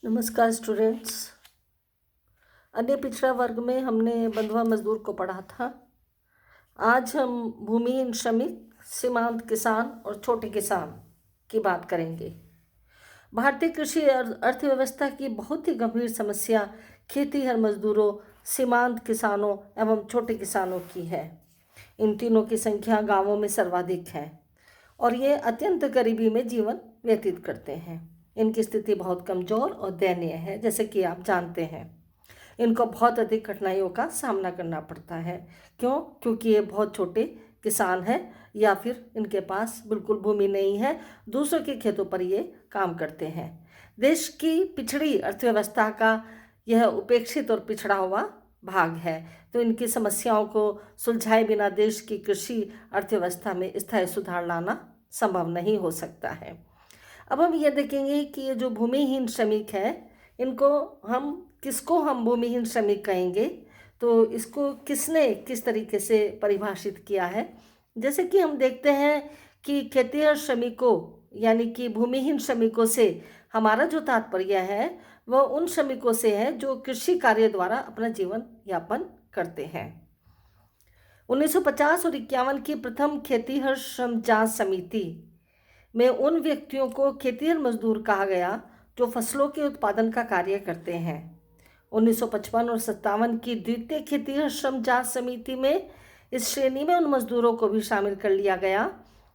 नमस्कार स्टूडेंट्स। अन्य पिछड़ा वर्ग में हमने बंधुआ मजदूर को पढ़ा था। आज हम भूमिहीन श्रमिक, सीमांत किसान और छोटे किसान की बात करेंगे। भारतीय कृषि अर्थव्यवस्था की बहुत ही गंभीर समस्या खेतीहर मजदूरों, सीमांत किसानों एवं छोटे किसानों की है। इन तीनों की संख्या गांवों में सर्वाधिक है और ये अत्यंत गरीबी में जीवन व्यतीत करते हैं। इनकी स्थिति बहुत कमज़ोर और दयनीय है, जैसे कि आप जानते हैं। इनको बहुत अधिक कठिनाइयों का सामना करना पड़ता है। क्यों? क्योंकि ये बहुत छोटे किसान हैं या फिर इनके पास बिल्कुल भूमि नहीं है, दूसरों के खेतों पर ये काम करते हैं। देश की पिछड़ी अर्थव्यवस्था का यह उपेक्षित और पिछड़ा हुआ भाग है, तो इनकी समस्याओं को सुलझाए बिना देश की कृषि अर्थव्यवस्था में स्थायी सुधार लाना संभव नहीं हो सकता है। अब हम ये देखेंगे कि ये जो भूमिहीन श्रमिक है, किसको हम भूमिहीन श्रमिक कहेंगे, तो इसको किसने किस तरीके से परिभाषित किया है। जैसे कि हम देखते हैं कि खेतीहर श्रमिकों यानी कि भूमिहीन श्रमिकों से हमारा जो तात्पर्य है वह उन श्रमिकों से है जो कृषि कार्य द्वारा अपना जीवन यापन करते हैं। 1950 और 51 की प्रथम खेतीहर श्रम जांच समिति में उन व्यक्तियों को खेतीहर मजदूर कहा गया जो फसलों के उत्पादन का कार्य करते हैं। 1955 और 57 की द्वितीय खेतीहर श्रम जांच समिति में इस श्रेणी में उन मजदूरों को भी शामिल कर लिया गया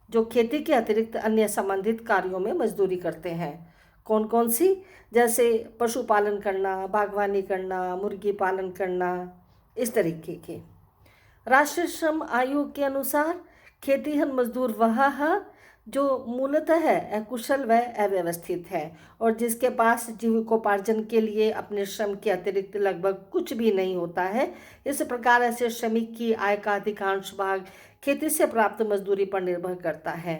जो खेती के अतिरिक्त अन्य संबंधित कार्यों में मजदूरी करते हैं। कौन कौन सी? जैसे पशुपालन करना, बागवानी करना, मुर्गी पालन करना, इस तरीके के। राष्ट्रीय श्रम आयोग के अनुसार खेतीहर मजदूर वह है जो मूलतः अकुशल व अव्यवस्थित है और जिसके पास जीविकोपार्जन के लिए अपने श्रम के अतिरिक्त लगभग कुछ भी नहीं होता है। इस प्रकार ऐसे श्रमिक की आय का अधिकांश भाग खेती से प्राप्त मजदूरी पर निर्भर करता है।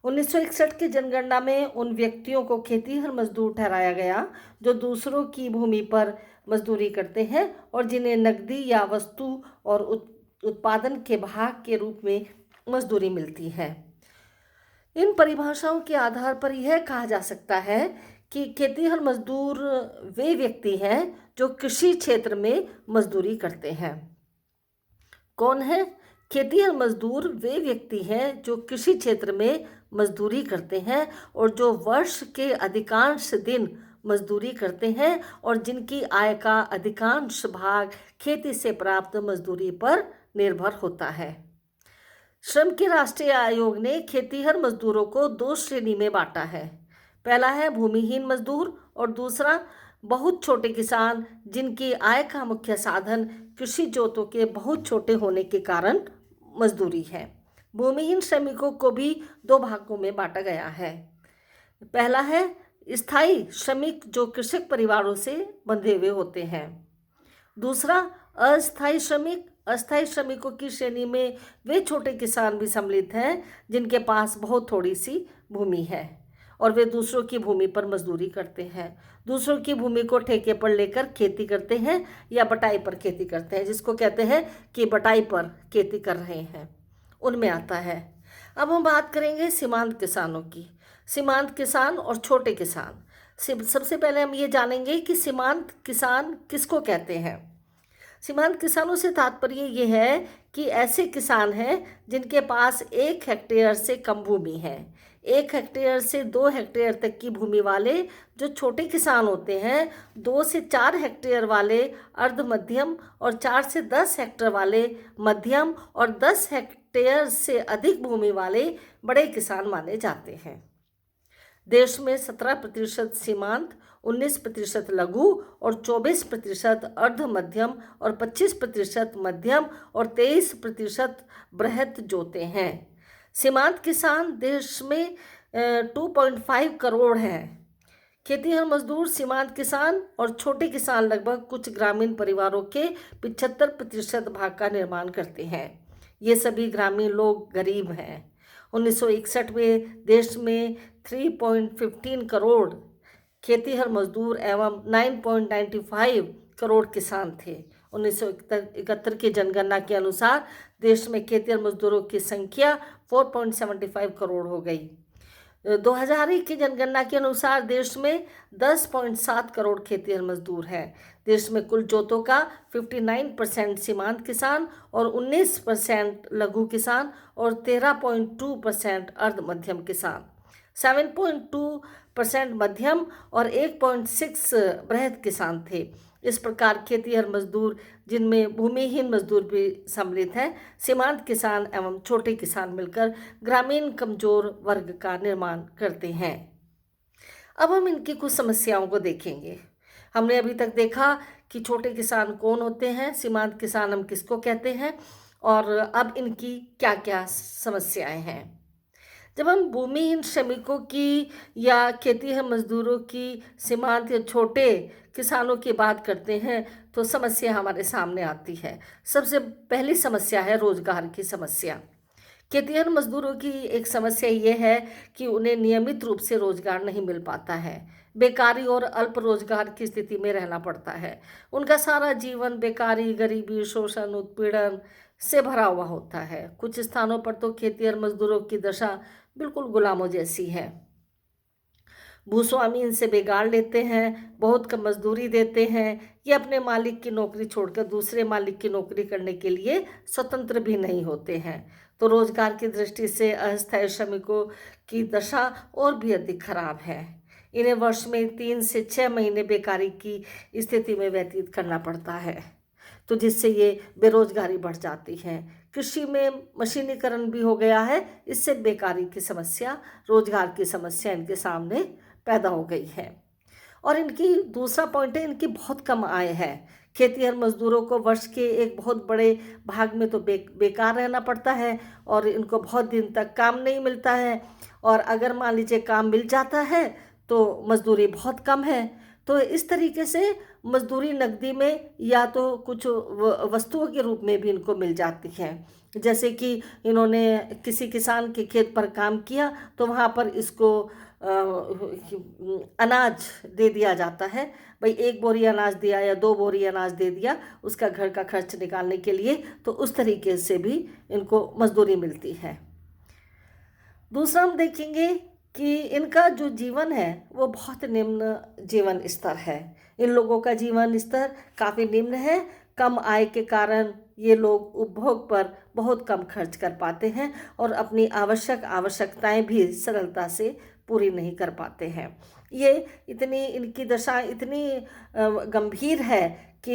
1961 की जनगणना में उन व्यक्तियों को खेतीहर मजदूर ठहराया गया जो दूसरों की भूमि पर मजदूरी करते हैं और जिन्हें नकदी या वस्तु और उत्पादन के भाग के रूप में मजदूरी मिलती है। इन परिभाषाओं के आधार पर यह कहा जा सकता है कि खेतीहर मजदूर वे व्यक्ति हैं जो कृषि क्षेत्र में मजदूरी करते हैं। कौन है? खेतीहर मजदूर वे व्यक्ति हैं जो कृषि क्षेत्र में मजदूरी करते हैं और जो वर्ष के अधिकांश दिन मजदूरी करते हैं और जिनकी आय का अधिकांश भाग खेती से प्राप्त मजदूरी पर निर्भर होता है। श्रम के राष्ट्रीय आयोग ने खेतीहर मजदूरों को दो श्रेणी में बांटा है। पहला है भूमिहीन मजदूर और दूसरा बहुत छोटे किसान जिनकी आय का मुख्य साधन कृषि जोतों के बहुत छोटे होने के कारण मजदूरी है। भूमिहीन श्रमिकों को भी दो भागों में बांटा गया है। पहला है स्थायी श्रमिक जो कृषक परिवारों से बंधे हुए होते हैं। दूसरा अस्थायी श्रमिक। अस्थायी श्रमिकों की श्रेणी में वे छोटे किसान भी सम्मिलित हैं जिनके पास बहुत थोड़ी सी भूमि है और वे दूसरों की भूमि पर मजदूरी करते हैं। दूसरों की भूमि को ठेके पर लेकर खेती करते हैं या बटाई पर खेती करते हैं, जिसको कहते हैं कि बटाई पर खेती कर रहे हैं, उनमें आता है। अब हम बात करेंगे सीमांत किसानों की। सीमांत किसान और छोटे किसान। सबसे पहले हम ये जानेंगे कि सीमांत किसान किसको कहते हैं। सीमांत किसानों से तात्पर्य ये है कि ऐसे किसान हैं जिनके पास 1 हेक्टेयर से कम भूमि है। 1 हेक्टेयर से 2 हेक्टेयर तक की भूमि वाले जो छोटे किसान होते हैं, 2 से 4 हेक्टेयर वाले अर्ध मध्यम और 4 से 10 हेक्टेयर वाले मध्यम और 10 हेक्टेयर से अधिक भूमि वाले बड़े किसान माने जाते हैं। देश में 17% सीमांत, 19% लघु और 24% अर्ध मध्यम और 25% मध्यम और 23% बृहत जोते हैं। सीमांत किसान देश में 2.5 करोड़ हैं। खेतीहर मजदूर, सीमांत किसान और छोटे किसान लगभग कुछ ग्रामीण परिवारों के 75% भाग का निर्माण करते हैं। ये सभी ग्रामीण लोग गरीब हैं। 1961 में देश में 3.15 करोड़ खेतीहर मजदूर एवं 9.95 करोड़ किसान थे। 1971 की जनगणना के अनुसार देश में खेतीहर मजदूरों की संख्या 4.75 करोड़ हो गई। 2001 की जनगणना के अनुसार देश में 10.7 करोड़ खेतिहर मजदूर हैं। देश में कुल जोतों का 59% सीमांत किसान और 19% लघु किसान और 13.2% अर्ध मध्यम किसान, 7.2% मध्यम और 1.6 बृहद किसान थे। इस प्रकार खेतिहर मजदूर, जिनमें भूमिहीन मजदूर भी सम्मिलित हैं, सीमांत किसान एवं छोटे किसान मिलकर ग्रामीण कमजोर वर्ग का निर्माण करते हैं। अब हम इनकी कुछ समस्याओं को देखेंगे। हमने अभी तक देखा कि छोटे किसान कौन होते हैं, सीमांत किसान हम किसको कहते हैं, और अब इनकी क्या क्या समस्याएं हैं। जब हम भूमिहीन श्रमिकों की या खेतिहर मजदूरों की, सीमांत या छोटे किसानों की बात करते हैं तो समस्या हमारे सामने आती है। सबसे पहली समस्या है रोजगार की समस्या। खेतिहर मजदूरों की एक समस्या ये है कि उन्हें नियमित रूप से रोजगार नहीं मिल पाता है। बेकारी और अल्प रोजगार की स्थिति में रहना पड़ता है। उनका सारा जीवन बेकारी, गरीबी, शोषण, उत्पीड़न से भरा हुआ होता है। कुछ स्थानों पर तो खेतिहर मजदूरों की दशा बिल्कुल गुलामों जैसी है। भूस्वामी इनसे बिगाड़ लेते हैं, बहुत कम मजदूरी देते हैं। ये अपने मालिक की नौकरी छोड़कर दूसरे मालिक की नौकरी करने के लिए स्वतंत्र भी नहीं होते हैं। तो रोजगार की दृष्टि से अस्थायी श्रमिकों की दशा और भी अधिक खराब है। इन्हें वर्ष में 3 से 6 महीने बेकारी की स्थिति में व्यतीत करना पड़ता है, तो जिससे ये बेरोजगारी बढ़ जाती है। कृषि में मशीनीकरण भी हो गया है, इससे बेकारी की समस्या, रोजगार की समस्या इनके सामने पैदा हो गई है। और इनकी दूसरा पॉइंट है, इनकी बहुत कम आय है। खेतिहर मजदूरों को वर्ष के एक बहुत बड़े भाग में तो बेकार रहना पड़ता है और इनको बहुत दिन तक काम नहीं मिलता है, और अगर मान लीजिए काम मिल जाता है तो मजदूरी बहुत कम है। तो इस तरीके से मजदूरी नकदी में या तो कुछ वस्तुओं के रूप में भी इनको मिल जाती है। जैसे कि इन्होंने किसी किसान के खेत पर काम किया तो वहाँ पर इसको अनाज दे दिया जाता है। भाई 1 बोरी अनाज दिया या 2 बोरी अनाज दे दिया उसका घर का खर्च निकालने के लिए, तो उस तरीके से भी इनको मजदूरी मिलती है। दूसरा हम देखेंगे कि इनका जो जीवन है वो बहुत निम्न जीवन स्तर है। इन लोगों का जीवन स्तर काफ़ी निम्न है। कम आय के कारण ये लोग उपभोग पर बहुत कम खर्च कर पाते हैं और अपनी आवश्यकताएं भी सरलता से पूरी नहीं कर पाते हैं। ये इनकी दशा इतनी गंभीर है कि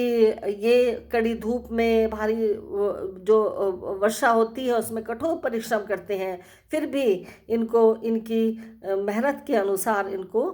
ये कड़ी धूप में, भारी जो वर्षा होती है उसमें कठोर परिश्रम करते हैं, फिर भी इनको इनकी मेहनत के अनुसार इनको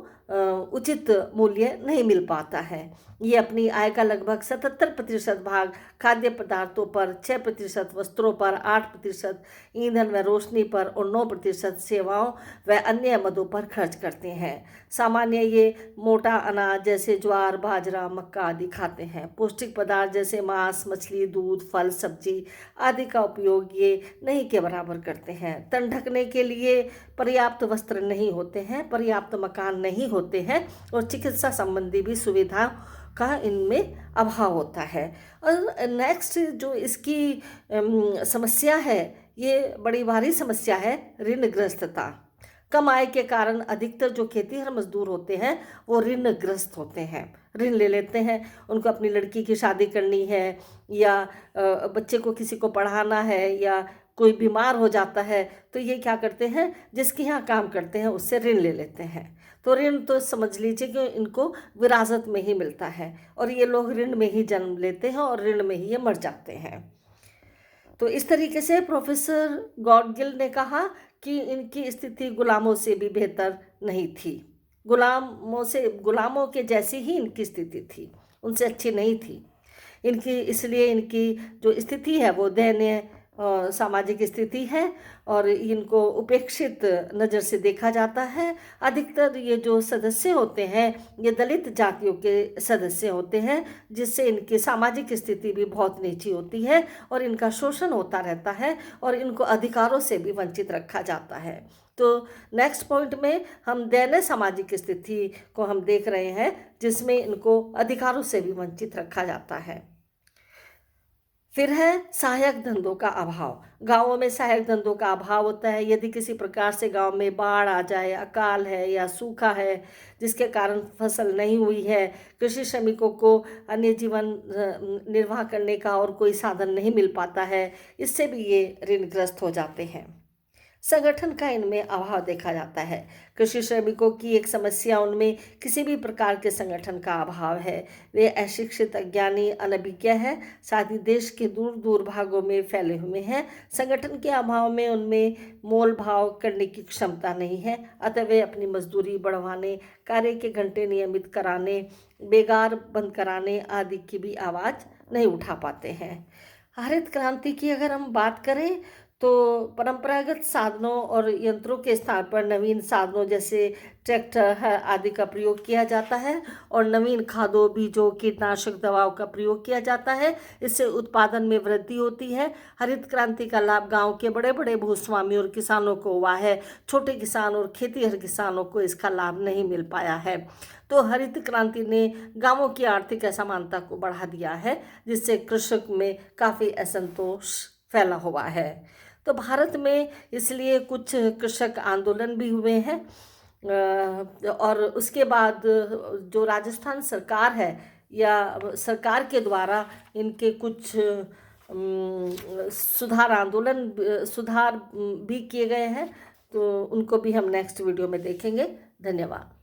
उचित मूल्य नहीं मिल पाता है। ये अपनी आय का लगभग 77% भाग खाद्य पदार्थों पर, 6% वस्त्रों पर, 8% ईंधन व रोशनी पर और 9% सेवाओं व अन्य मदों पर खर्च करते हैं। सामान्य ये मोटा अनाज जैसे ज्वार, बाजरा, मक्का आदि खाते हैं। पौष्टिक पदार्थ जैसे मांस, मछली, दूध, फल, सब्जी आदि का उपयोग ये नहीं के बराबर करते हैं। तन ढकने के लिए पर्याप्त वस्त्र नहीं होते हैं, पर्याप्त मकान नहीं होते हैं और चिकित्सा संबंधी भी सुविधा का इनमें अभाव होता है। और नेक्स्ट जो इसकी समस्या है, ये बड़ी भारी समस्या है, ऋणग्रस्तता। कम आय के कारण अधिकतर जो खेतिहर मजदूर होते हैं वो ऋणग्रस्त होते हैं, ऋण ले लेते हैं। उनको अपनी लड़की की शादी करनी है या बच्चे को किसी को पढ़ाना है या कोई बीमार हो जाता है तो ये क्या करते हैं, जिसके यहाँ काम करते हैं उससे ऋण ले लेते हैं। तो ऋण तो समझ लीजिए कि इनको विरासत में ही मिलता है और ये लोग ऋण में ही जन्म लेते हैं और ऋण में ही ये मर जाते हैं। तो इस तरीके से प्रोफेसर गॉडगिल ने कहा कि इनकी स्थिति गुलामों से भी बेहतर नहीं थी। गुलामों के जैसी ही इनकी स्थिति थी, उनसे अच्छी नहीं थी इनकी। इसलिए इनकी जो स्थिति है वो दयनीय सामाजिक स्थिति है और इनको उपेक्षित नज़र से देखा जाता है। अधिकतर ये जो सदस्य होते हैं ये दलित जातियों के सदस्य होते हैं, जिससे इनकी सामाजिक स्थिति भी बहुत नीची होती है और इनका शोषण होता रहता है और इनको अधिकारों से भी वंचित रखा जाता है। तो नेक्स्ट पॉइंट में हम दयनीय सामाजिक स्थिति को हम देख रहे हैं, जिसमें इनको अधिकारों से भी वंचित रखा जाता है। फिर है सहायक धंधों का अभाव। गांवों में सहायक धंधों का अभाव होता है। यदि किसी प्रकार से गांव में बाढ़ आ जाए, अकाल है या सूखा है जिसके कारण फसल नहीं हुई है, कृषि श्रमिकों को अन्य जीवन निर्वाह करने का और कोई साधन नहीं मिल पाता है, इससे भी ये ऋणग्रस्त हो जाते हैं। संगठन का इनमें अभाव देखा जाता है। कृषि श्रमिकों की एक समस्या उनमें किसी भी प्रकार के संगठन का अभाव है। वे अशिक्षित, अज्ञानी, अनभिज्ञ है, साथ ही देश के दूर दूर भागों में फैले हुए हैं। संगठन के अभाव में उनमें मोल भाव करने की क्षमता नहीं है, अतः वे अपनी मजदूरी बढ़वाने, कार्य के घंटे नियमित कराने, बेगार बंद कराने आदि की भी आवाज़ नहीं उठा पाते हैं। हरित क्रांति की अगर हम बात करें तो परंपरागत साधनों और यंत्रों के स्थान पर नवीन साधनों जैसे ट्रैक्टर आदि का प्रयोग किया जाता है और नवीन खादों, बीजों, कीटनाशक दवाओं का प्रयोग किया जाता है। इससे उत्पादन में वृद्धि होती है। हरित क्रांति का लाभ गांव के बड़े बड़े भूस्वामी और किसानों को हुआ है। छोटे किसान और खेतीहर किसानों को इसका लाभ नहीं मिल पाया है। तो हरित क्रांति ने गांवों की आर्थिक असमानता को बढ़ा दिया है, जिससे कृषक में काफ़ी असंतोष फैला हुआ है। तो भारत में इसलिए कुछ कृषक आंदोलन भी हुए हैं और उसके बाद जो राजस्थान सरकार है या सरकार के द्वारा इनके कुछ सुधार भी किए गए हैं, तो उनको भी हम नेक्स्ट वीडियो में देखेंगे। धन्यवाद।